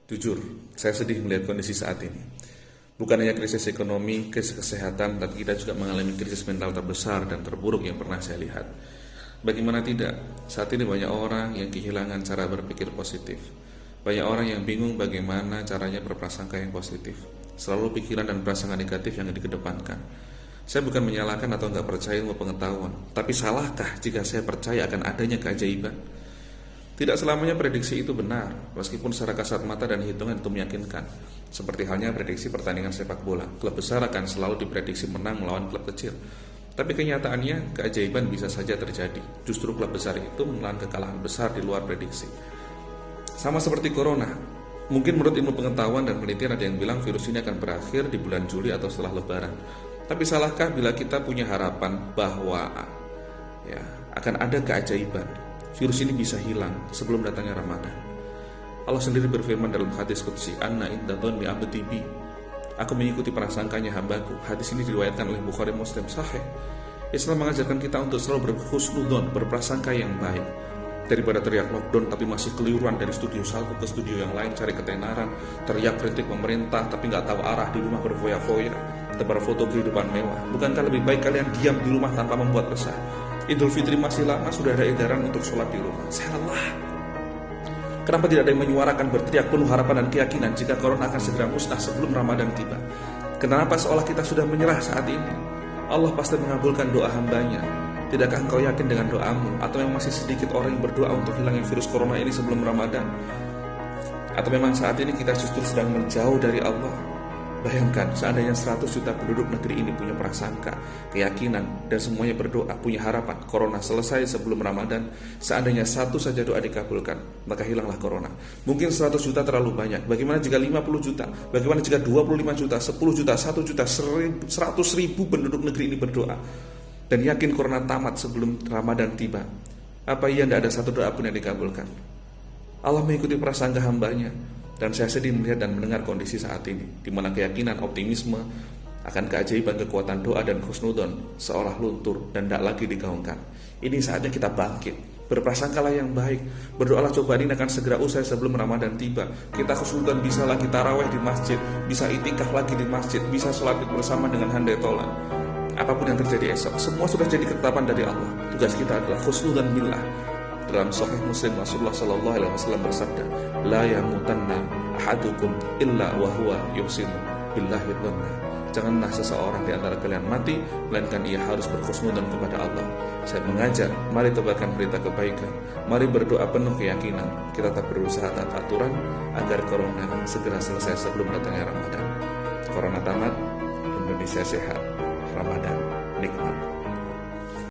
Jujur, saya sedih melihat kondisi saat ini. Bukan hanya krisis ekonomi, krisis kesehatan, tapi kita juga mengalami krisis mental terbesar dan terburuk yang pernah saya lihat. Bagaimana tidak, saat ini banyak orang yang kehilangan cara berpikir positif. Banyak orang yang bingung bagaimana caranya berprasangka yang positif. Selalu pikiran dan prasangka negatif yang dikedepankan. Saya bukan menyalahkan atau nggak percaya ilmu pengetahuan, tapi salahkah jika saya percaya akan adanya keajaiban? Tidak selamanya prediksi itu benar, meskipun secara kasat mata dan hitungan itu meyakinkan. Seperti halnya prediksi pertandingan sepak bola, klub besar akan selalu diprediksi menang melawan klub kecil. Tapi kenyataannya, keajaiban bisa saja terjadi. Justru klub besar itu menelan kekalahan besar di luar prediksi. Sama seperti corona, mungkin menurut ilmu pengetahuan dan penelitian ada yang bilang virus ini akan berakhir di bulan Juli atau setelah Lebaran. Tapi salahkah bila kita punya harapan bahwa akan ada keajaiban? Virus ini bisa hilang sebelum datangnya Ramadan. Allah sendiri berfirman dalam hadis qudsi, "Anna indaton bi abdi bi." Aku mengikuti prasangkanya hambaku. Hadis ini diriwayatkan oleh Bukhari Muslim sahih. Islam mengajarkan kita untuk selalu berhusnudzon, berprasangka yang baik. Daripada teriak lockdown tapi masih keliruan dari studio satu ke studio yang lain cari ketenaran, teriak kritik pemerintah tapi nggak tahu arah, di rumah berfoya-foya, tebar foto kehidupan mewah. Bukankah lebih baik kalian diam di rumah tanpa membuat resah? Idul Fitri masih lama, sudah ada edaran untuk sholat di rumah. Salah. Kenapa tidak ada yang menyuarakan berteriak penuh harapan dan keyakinan jika corona akan segera musnah sebelum Ramadan tiba? Kenapa seolah kita sudah menyerah saat ini? Allah pasti mengabulkan doa hambanya. Tidakkah engkau yakin dengan doamu? Atau memang masih sedikit orang yang berdoa untuk hilangnya virus corona ini sebelum Ramadan? Atau memang saat ini kita justru sedang menjauh dari Allah? Bayangkan seandainya 100 juta penduduk negeri ini punya prasangka, keyakinan, dan semuanya berdoa, punya harapan corona selesai sebelum Ramadan. Seandainya satu saja doa dikabulkan, maka hilanglah corona. Mungkin 100 juta terlalu banyak. Bagaimana jika 50 juta? Bagaimana jika 25 juta, 10 juta, 1 juta, 100 ribu penduduk negeri ini berdoa dan yakin corona tamat sebelum Ramadan tiba? Apa iya tidak ada satu doa pun yang dikabulkan? Allah mengikuti prasangka hambanya. Dan saya sedih melihat dan mendengar kondisi saat ini, di mana keyakinan, optimisme akan keajaiban, kekuatan doa dan husnudon seolah luntur dan tidak lagi digaungkan. Ini saatnya kita bangkit, berprasangkalah yang baik, berdoalah cobaan ini akan segera usai sebelum Ramadan tiba. Kita husnudon bisa lagi taraweh di masjid, bisa itikaf lagi di masjid, bisa sholat bersama dengan handai tolan. Apapun yang terjadi esok, semua sudah jadi ketetapan dari Allah. Tugas kita adalah husnudon billah. Dalam Sahih Muslim, Rasulullah SAW bersabda, "La yamutanna ahadukum illa wa huwa yuhsinu billahi dhanna." Janganlah seseorang di antara kalian mati melainkan ia harus berhusnudzon kepada Allah. Saya mengajak, mari tebarkan berita kebaikan, mari berdoa penuh keyakinan. Kita tetap berusaha taat aturan agar corona segera selesai sebelum datangnya Ramadan. Corona tamat, Indonesia sehat, Ramadan nikmat.